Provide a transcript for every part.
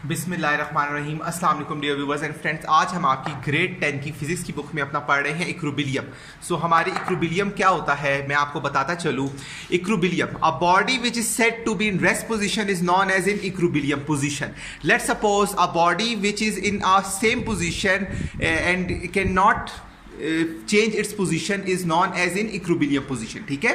बिस्मिल्लाहिर्रहमानिर्रहीम। अस्सलाम वालेकुम डियर व्यूअर्स एंड फ्रेंड्स। आज हम आपकी ग्रेड 10 की फिजिक्स की बुक में अपना पढ़ रहे हैं इक्विलिब्रियम। हमारी इक्विलिब्रियम क्या होता है मैं आपको बताता चलूँ। Equilibrium, a body which is said to be in rest position is known as in equilibrium position. Let's suppose a body which is in a same position and can not change its position is known as in equilibrium position। ठीक है,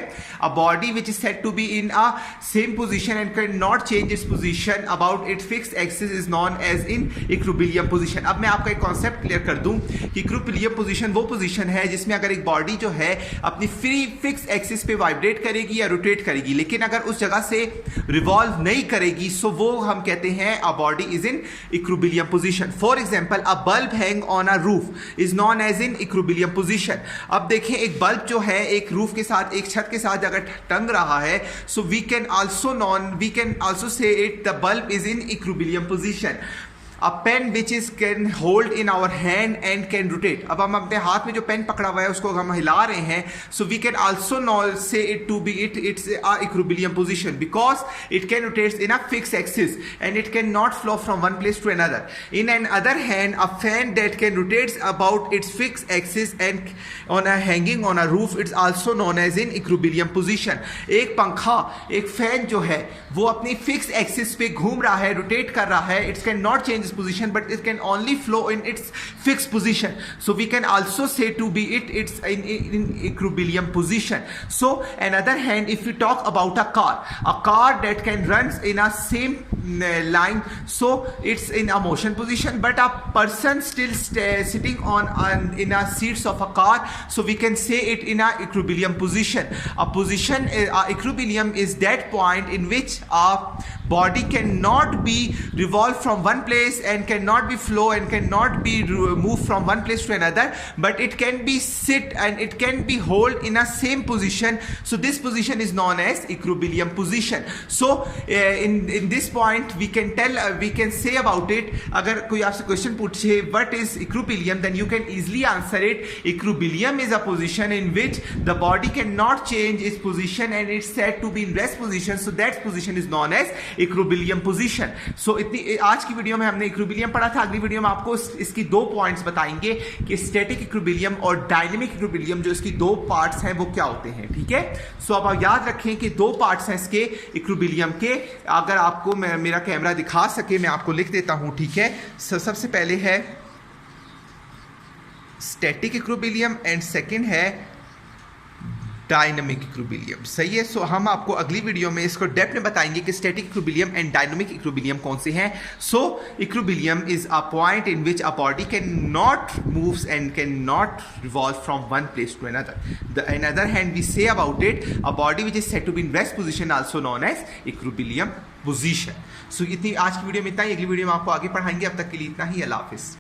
a body which is said to be in a same position and cannot change its position about its fixed axis is known as in equilibrium position। अब मैं आपका एक concept clear कर दूं कि equilibrium position वो पोजीशन है जिसमें अगर एक बॉडी जो है अपनी फ्री फिक्स एक्सिस पे वाइब्रेट करेगी या रोटेट करेगी, लेकिन अगर उस जगह से रिवॉल्व नहीं करेगी सो वो हम कहते हैं a body is in equilibrium position. For example, a bulb hang on a roof is known as in equilibrium position. अब देखें, एक बल्ब जो है एक रूफ के साथ, एक छत के साथ अगर टंग रहा है, so we can also say it the bulb is in equilibrium position. A pen which is can hold in our hand and can rotate। अब हम अपने हाथ में जो पेन पकड़ा हुआ है उसको हम हिला रहे हैं, so we can also say it to be it's a equilibrium position because it can rotate in a fixed axis and it cannot flow from one place to another। In another hand, a fan that can rotate about its fixed axis and hanging on a roof it's also known as in equilibrium position। एक पंखा, एक fan जो है वो अपनी fix axis पे घूम रहा है, रोटेट कर रहा है, it can not change position but it can only flow in its fixed position, so we can also say to be it's in equilibrium position। So another hand, if we talk about a car that can run in a same line, so it's in a motion position, but a person still sitting on in a seats of a car, so we can say it in a equilibrium position। Equilibrium is that point in which a body cannot be revolved from one place and cannot be flow and cannot be moved from one place to another, but it can be sit and it can be hold in a same position, so this position is known as equilibrium position। So in this point we can say about it, अगर कोई आपसे question पूछे what is equilibrium, then you can easily answer it। Equilibrium is a position in which the body cannot change its position and it's said to be in rest position, so that position is known as equilibrium position। So इतनी आज की video में हमने equilibrium पढ़ा था। अगली video में आपको इसकी दो पॉइंट्स बताएंगे कि स्टैटिक इक्विलिब्रियम और डायनेमिक इक्विलिब्रियम जो इसकी दो पार्ट्स हैं वो क्या होते हैं। ठीक है, सो अब आप याद रखें कि दो पार्ट्स हैं इसके इक्विलिब्रियम के। अगर आपको मेरा कैमरा दिखा सके मैं आपको लिख देता हूं। ठीक है, सबसे पहले है स्टैटिक इक्विलिब्रियम एंड सेकेंड है डायनामिक इक्विलिब्रियम। सही है, सो हम आपको अगली वीडियो में इसको डेप्थ में बताएंगे कि static equilibrium and dynamic equilibrium कौन से हैं। So equilibrium is a point in which a body can not moves and can not revolve from one place to another. In other hand we say about it a body which is said to be in rest position also known as equilibrium position. So इतनी आज की video में इतना ही। अगली video में आपको आगे पढ़ाएंगे। अब तक के लिए इतना ही। अल्लाह हाफिज।